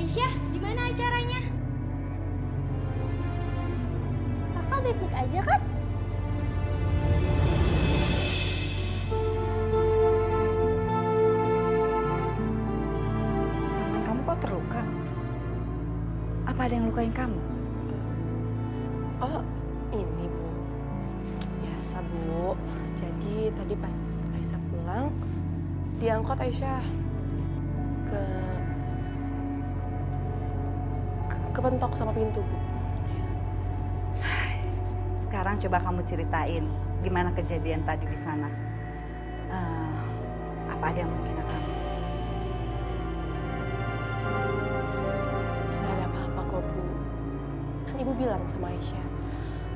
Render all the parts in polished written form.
Aisyah, gimana acaranya? Kakak baik-baik aja kan? Tangan kamu kok terluka? Apa ada yang lukain kamu? Oh, ini Bu. Biasa Bu. Jadi tadi pas Aisyah pulang, diangkut Aisyah kepentok sama pintu Bu. Sekarang coba kamu ceritain gimana kejadian tadi di sana. Apa ada yang menghina kamu? Nggak ada apa-apa kok Bu. Kan Ibu bilang sama Aisyah,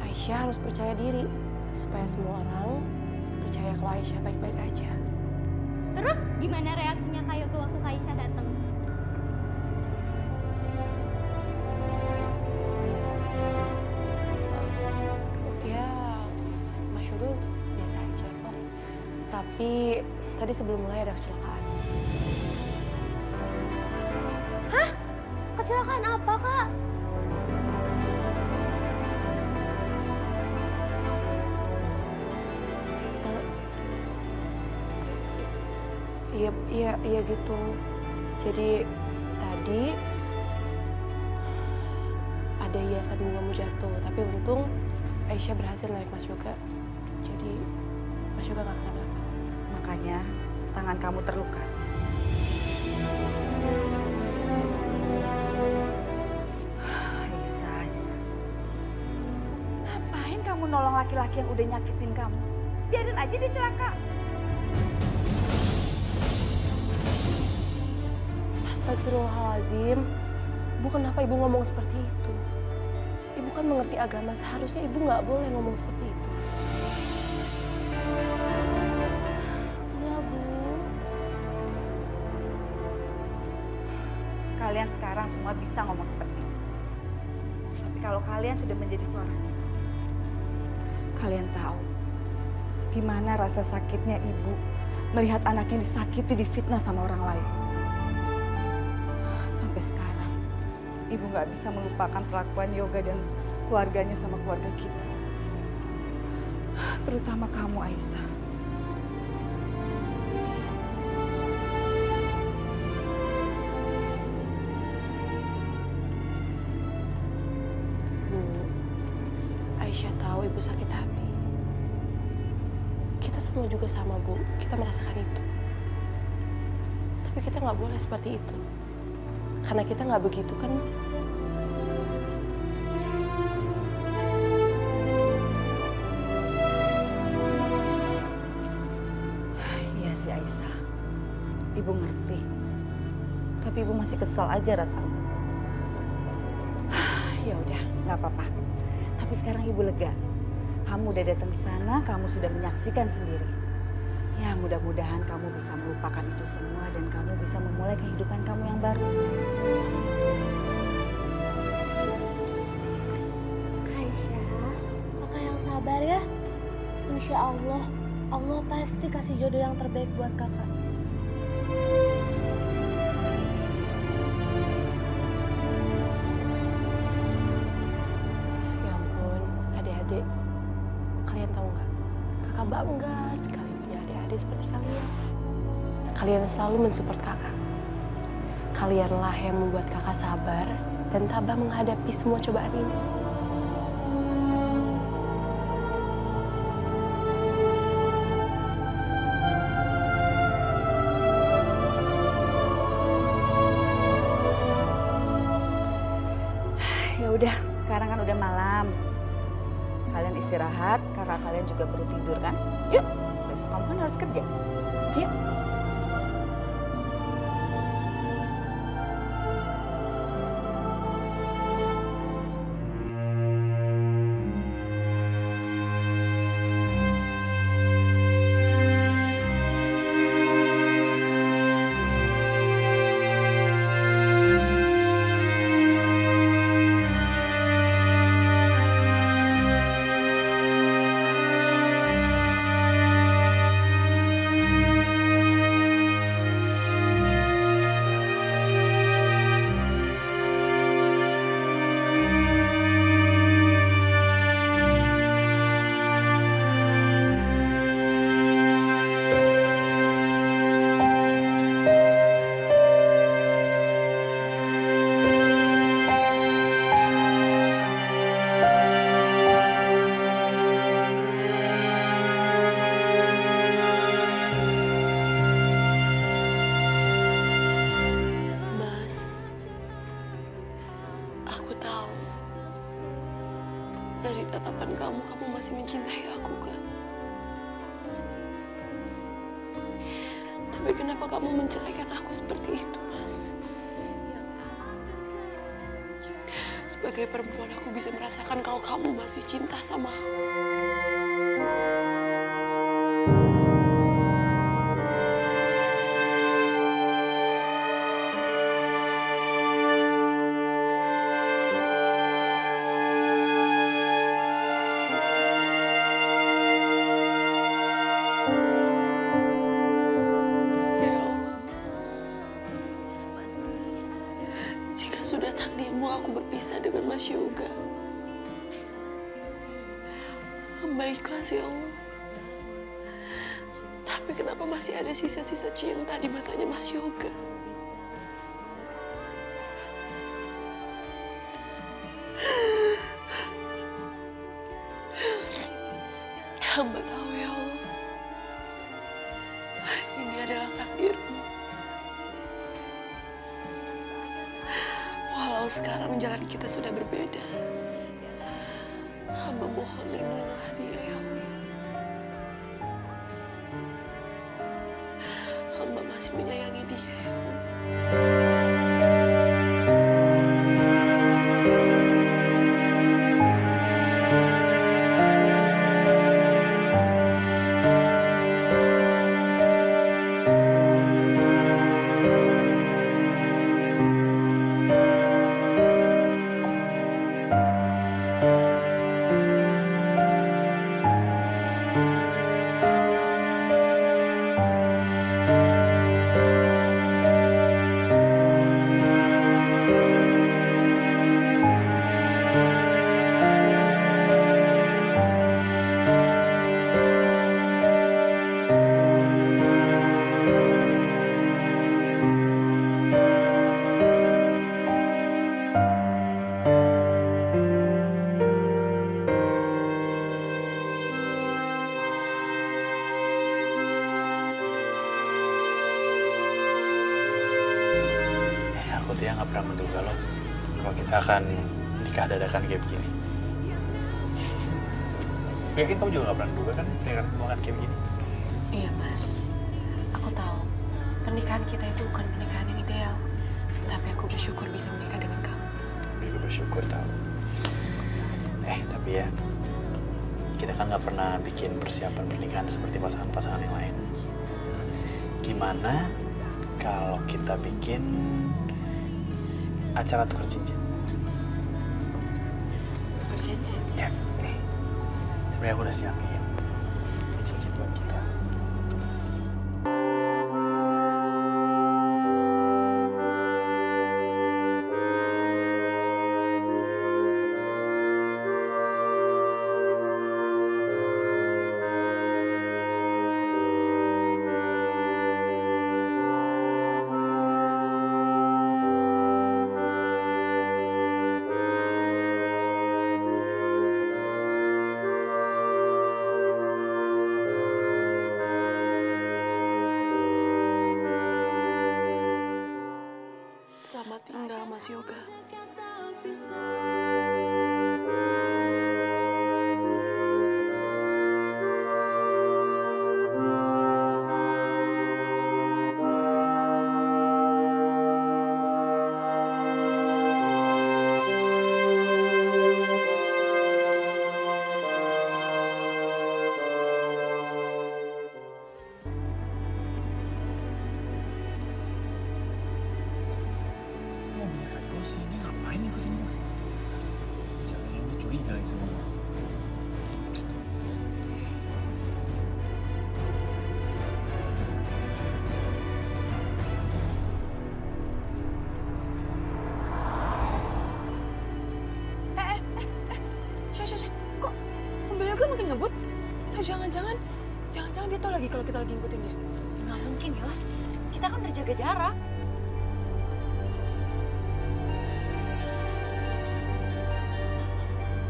Aisyah harus percaya diri supaya semua orang percaya kalau Aisyah baik-baik aja. Terus gimana reaksinya Kak Yoga waktu Kak Aisyah datang? Ya, Mas Yoga biasa aja kok. Tapi tadi sebelum mulai ada kecelakaan. Hah? Kecelakaan apa, Kak? Iya gitu. Jadi tadi ada hiasan bunga mau jatuh, tapi untung Aisyah berhasil narik Mas Yoga. Jadi Mas Yoga nggak kenapa-napa. Makanya tangan kamu terluka. Aisyah. Ngapain kamu nolong laki-laki yang udah nyakitin kamu? Biarin aja dia celaka. Astagfirullahaladzim. Ibu kenapa Ibu ngomong seperti itu? Ibu kan mengerti agama, seharusnya Ibu nggak boleh ngomong seperti itu. Enggak, Bu. Kalian sekarang semua bisa ngomong seperti itu. Tapi kalau kalian sudah menjadi seorang ibu, kalian tahu gimana rasa sakitnya ibu melihat anaknya disakiti, difitnah sama orang lain. Sampai sekarang, ibu nggak bisa melupakan perlakuan Yoga dan keluarganya sama keluarga kita. Terutama kamu, Aisyah. Bu, Aisyah tahu Ibu sakit hati. Kita semua juga sama, Bu. Kita merasakan itu. Tapi kita nggak boleh seperti itu. Karena kita nggak begitu kan? Iya sih, Aisyah. Ibu ngerti. Tapi ibu masih kesal aja rasanya. Ya udah, nggak apa-apa. Tapi sekarang ibu lega. Kamu udah datang ke sana, kamu sudah menyaksikan sendiri. Ya mudah-mudahan kamu bisa melupakan itu semua dan kamu bisa memulai kehidupan kamu yang baru. Kak Aisyah, Kakak yang sabar ya. Insya Allah, Allah pasti kasih jodoh yang terbaik buat Kakak. Ya ampun, adik-adik. Kalian tahu nggak? Kakak bangga sekali punya adik-adik seperti kalian. Kalian selalu mensupport kakak. Kalianlah yang membuat kakak sabar dan tabah menghadapi semua cobaan ini. Ya udah, sekarang kan udah malam. Kalian istirahat, kakak kalian juga perlu tidur kan? Yuk, besok kamu kan harus kerja. Yuk. Dari tatapan kamu, kamu masih mencintai aku kan? Tapi kenapa kamu menceraikan aku seperti itu, Mas? Sebagai perempuan, aku bisa merasakan kalau kamu masih cinta sama aku. Sudah takdirmu aku berpisah dengan Mas Yoga. Hamba ikhlas ya Allah. Tapi kenapa masih ada sisa-sisa cinta di matanya Mas Yoga? Hamba tahu ya Allah. Ini adalah takdirmu. Walau sekarang jalan kita sudah berbeda, hamba mohon lindungilah dia ya Allah. Hamba masih menyayangi dia ya Allah. Aku tuh ya nggak pernah menduga loh kalau kita akan nikah dadakan kayak begini. Yakin kamu juga nggak pernah menduga kan pernikahan kamu akan kayak begini? Iya Mas, aku tahu pernikahan kita itu bukan pernikahan yang ideal, tapi aku bersyukur bisa menikah dengan kamu. Aku juga bersyukur tahu. Tapi ya kita kan nggak pernah bikin persiapan pernikahan seperti pasangan-pasangan yang lain. Gimana kalau kita bikin acara tukar cincin? Tukar cincin? Ya, nih. Sebenarnya aku udah siapin cincin buat kita. Selamat tinggal Mas Yoga. Ini ngapain ikutin gue? Jangan-jangan dia curiga lagi sama gue. Kok mobil Yoga makin ngebut? Atau jangan-jangan dia tahu lagi kalau kita lagi ngikutin dia? Nggak mungkin, Yos. Kita kan udah jaga jarak.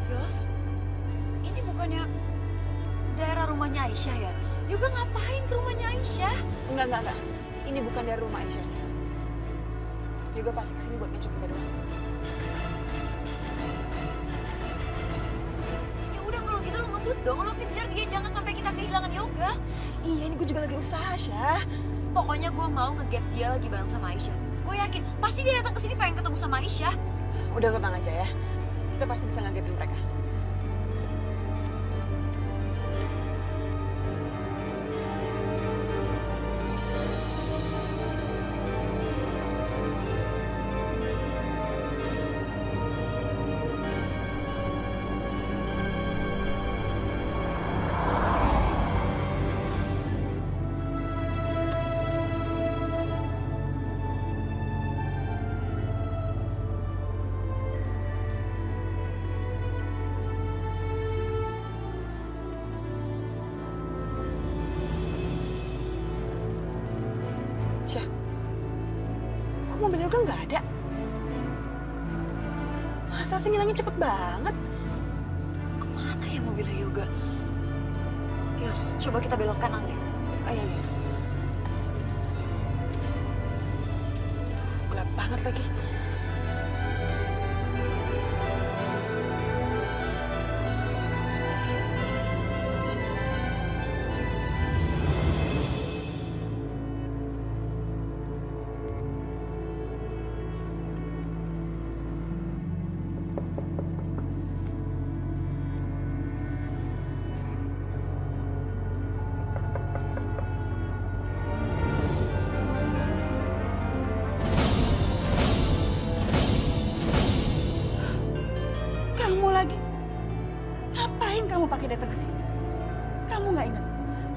Yos, ini bukannya daerah rumahnya Aisyah ya? Yoga ngapain ke rumahnya Aisyah? Enggak. Ini bukan dari rumah Aisyah. Yoga pasti kesini buat ngecek kita doang. gitu lo ngebut dong, lo kejar dia, jangan sampai kita kehilangan Yoga. Iya, ini gue juga lagi usaha, Syah. Pokoknya gue mau nge-gap dia lagi bareng sama Aisyah. Gue yakin, pasti dia datang ke sini pengen ketemu sama Aisyah. Udah tenang aja ya. Kita pasti bisa ngagetin mereka. Syah, kok mobil Yoga nggak ada? Masa sih ngilangnya cepet banget? Kemana ya mobilnya Yoga? Yos, coba kita belok kanan deh. Oh iya, iya. Gelap banget lagi. Kamu lagi? Ngapain kamu pakai datang ke sini? Kamu nggak ingat?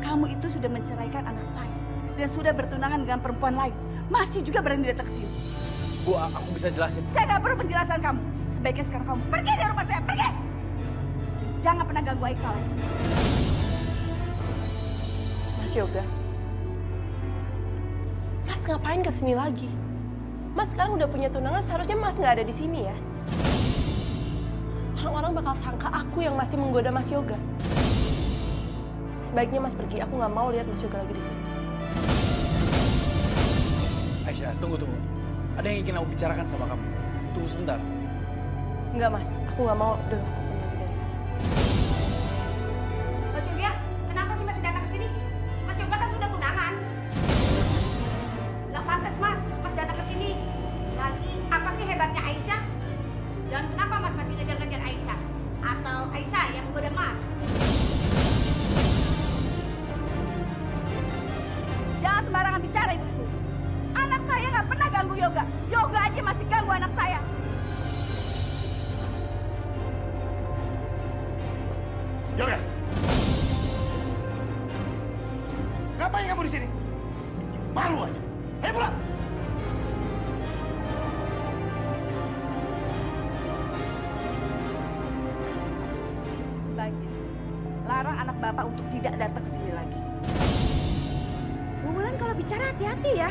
Kamu itu sudah menceraikan anak saya dan sudah bertunangan dengan perempuan lain. Masih juga berani datang ke sini. Bu, aku bisa jelasin. Saya nggak perlu penjelasan kamu. Sebaiknya sekarang kamu pergi dari rumah saya, pergi! Dan jangan pernah ganggu Aisyah lagi. Mas Yoga, Mas ngapain kesini lagi? Mas sekarang udah punya tunangan, seharusnya Mas nggak ada di sini ya. Orang-orang bakal sangka aku yang masih menggoda Mas Yoga. Sebaiknya Mas pergi, aku nggak mau lihat Mas Yoga lagi di sini. Aisyah, tunggu. Ada yang ingin aku bicarakan sama kamu. Tunggu sebentar. Enggak Mas, aku nggak mau dengar apapun lagi dari kamu. Mas Yoga, kenapa sih masih datang ke sini? Mas Yoga kan sudah tunangan. Gak pantas Mas datang ke sini. Lagi apa sih hebatnya Aisyah? Dan kenapa Mas masih ngejar-ngejar Aisyah? Atau Aisyah yang menggoda Mas? Jangan sembarangan bicara, ibu-ibu. Anak saya nggak pernah ganggu Yoga. Yoga aja masih ganggu anak saya. Yoga, ngapain kamu di sini? Bikin malu aja. Ayo pulang. Sebaiknya larang anak bapak untuk tidak datang ke sini lagi. Bu Wulan kalau bicara hati-hati ya.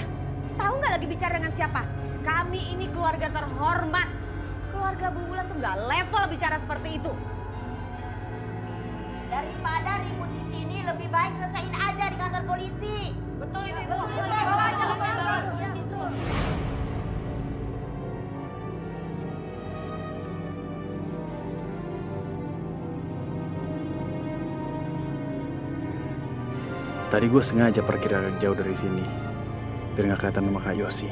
Tahu nggak lagi bicara dengan siapa? Kami ini keluarga terhormat. Keluarga Bu Wulan tuh nggak level bicara seperti itu. Daripada ribut di sini, lebih baik selesain aja di kantor polisi. Betul ini, betul. Bawa aja ke polisi. Tadi gue sengaja pergi agak jauh dari sini, biar nggak kelihatan sama Kak Yosi.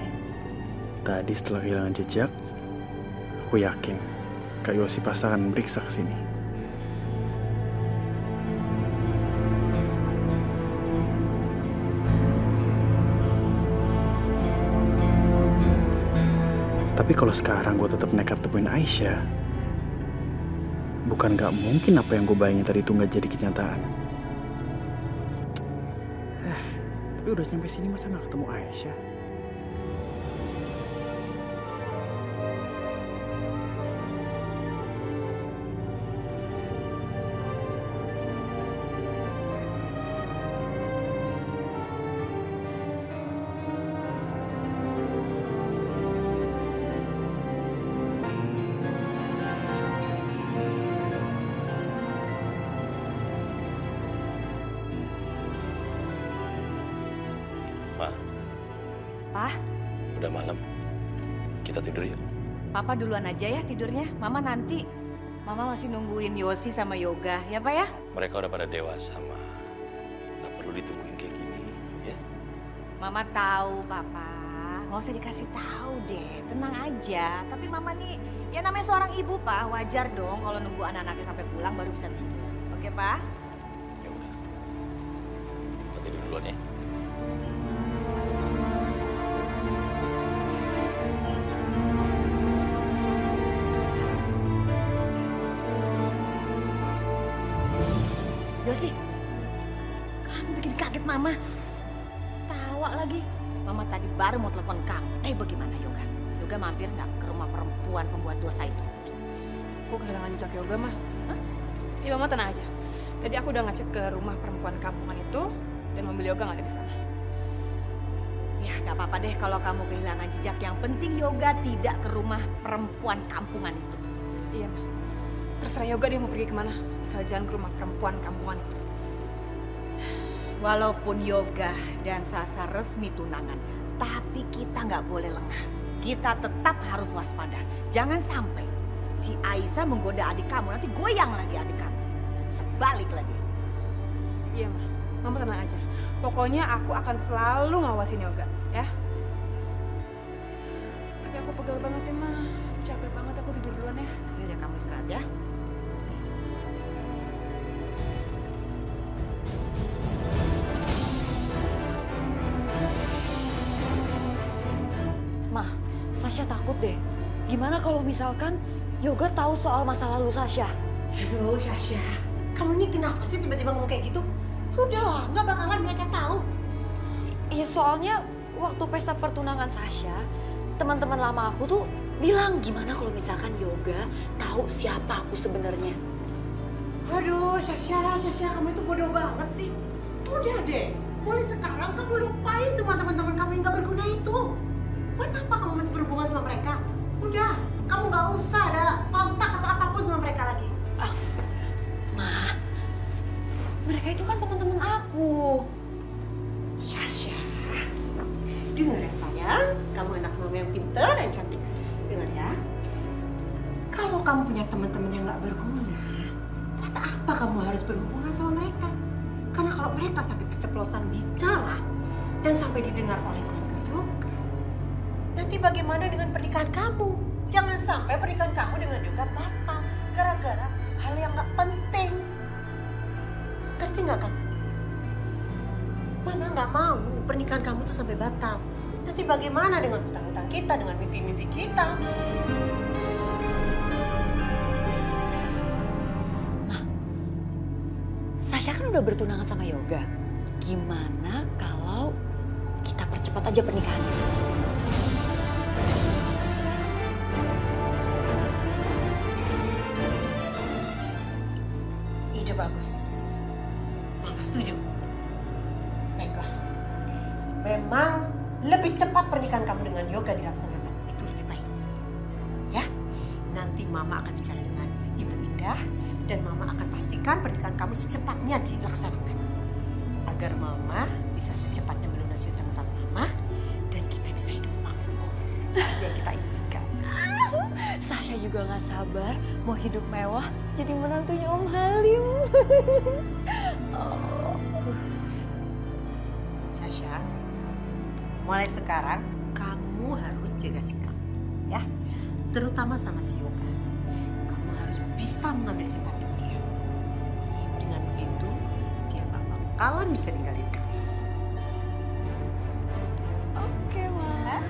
Tadi setelah kehilangan jejak, aku yakin Kak Yosi pasti akan meriksa ke sini. Tapi kalau sekarang gue tetap nekat temuin Aisyah, bukan nggak mungkin apa yang gue bayangin tadi itu nggak jadi kenyataan. Tapi udah nyampe sini masa nggak ketemu Aisyah? Pak, Udah malam. Kita tidur yuk. Papa duluan aja ya tidurnya. Mama nanti. Mama masih nungguin Yosi sama Yoga, ya Pak ya? Mereka udah pada dewasa, Ma. Gak perlu ditungguin kayak gini, ya. Mama tahu, Papa. Nggak usah dikasih tahu deh, tenang aja. Tapi Mama nih, ya namanya seorang ibu, Pak. Wajar dong kalau nunggu anak-anaknya sampai pulang baru bisa tidur. Oke, Pak? Ya udah. Kita tidur duluan ya. Yosi, kamu bikin kaget Mama. Tawa lagi. Mama tadi baru mau telepon kamu. Bagaimana Yoga? Yoga mampir nggak ke rumah perempuan pembuat dosa itu? Aku kehilangan jejak Yoga, Mah. Iya, Mama tenang aja. Tadi aku udah ngecek ke rumah perempuan kampungan itu dan mobil Yoga nggak ada di sana. Ya nggak apa-apa deh kalau kamu kehilangan jejak. Yang penting Yoga tidak ke rumah perempuan kampungan itu. Iya, Mah. Terserah Yoga dia mau pergi kemana. Asal jangan ke rumah perempuan kampungan itu. Walaupun Yoga dan Sasa resmi tunangan, tapi kita nggak boleh lengah. Kita tetap harus waspada. Jangan sampai si Aisyah menggoda adik kamu, nanti goyang lagi adik kamu. Bisa balik lagi. Iya, Mah. Mama tenang aja. Pokoknya aku akan selalu ngawasin Yoga, ya. Tapi aku pegel banget ya, Mah. Aku capek banget, aku tidur duluan ya. Yaudah kamu istirahat ya. Sasha takut deh. Gimana kalau misalkan Yoga tahu soal masa lalu Sasha? Aduh, Sasha, kamu ini kenapa sih tiba-tiba ngomong kayak gitu? Sudahlah, nggak bakalan mereka tahu. Iya, soalnya waktu pesta pertunangan Sasha, teman-teman lama aku tuh bilang gimana kalau misalkan Yoga tahu siapa aku sebenarnya. Aduh, Sasha, kamu itu bodoh banget sih. Udah deh, mulai sekarang kamu lupain semua teman-teman kamu yang nggak berguna itu. Buat apa kamu masih berhubungan sama mereka? Udah, kamu nggak usah ada kontak atau apapun sama mereka lagi. Ma, mereka itu kan teman-teman aku. Sasha, dengar ya sayang, kamu anak mama yang pintar dan cantik. Dengar ya, kalau kamu punya teman-teman yang nggak berguna, buat apa kamu harus berhubungan sama mereka? Karena kalau mereka sampai keceplosan bicara dan sampai didengar oleh keluarga Yoga, nanti bagaimana dengan pernikahan kamu? Jangan sampai pernikahan kamu dengan Yoga batal gara-gara hal yang nggak penting. Ngerti nggak kamu? Mama nggak mau pernikahan kamu tuh sampai batal. Nanti bagaimana dengan hutang-hutang kita, dengan mimpi-mimpi kita? Ma, Sasha kan udah bertunangan sama Yoga. Gimana kalau kita percepat aja pernikahannya? Ide bagus. Mama setuju. Baiklah. Memang lebih cepat pernikahan kamu dengan Yoga dilaksanakan. Itu lebih baik. Ya. Nanti Mama akan bicara dengan Ibu Indah dan Mama akan pastikan pernikahan kamu secepatnya dilaksanakan. Agar Mama bisa secepatnya melunasi utang-utang Mama dan kita bisa hidup makmur seperti yang kita inginkan. Sasha juga gak sabar mau hidup mewah jadi menantunya Om Halim. Sasha, mulai sekarang kamu harus jaga sikap, ya. Terutama sama si Yoga. Kamu harus bisa mengambil simpati dia. Dengan begitu, dia gak bakalan bisa ninggalin kamu. Oke, Ma.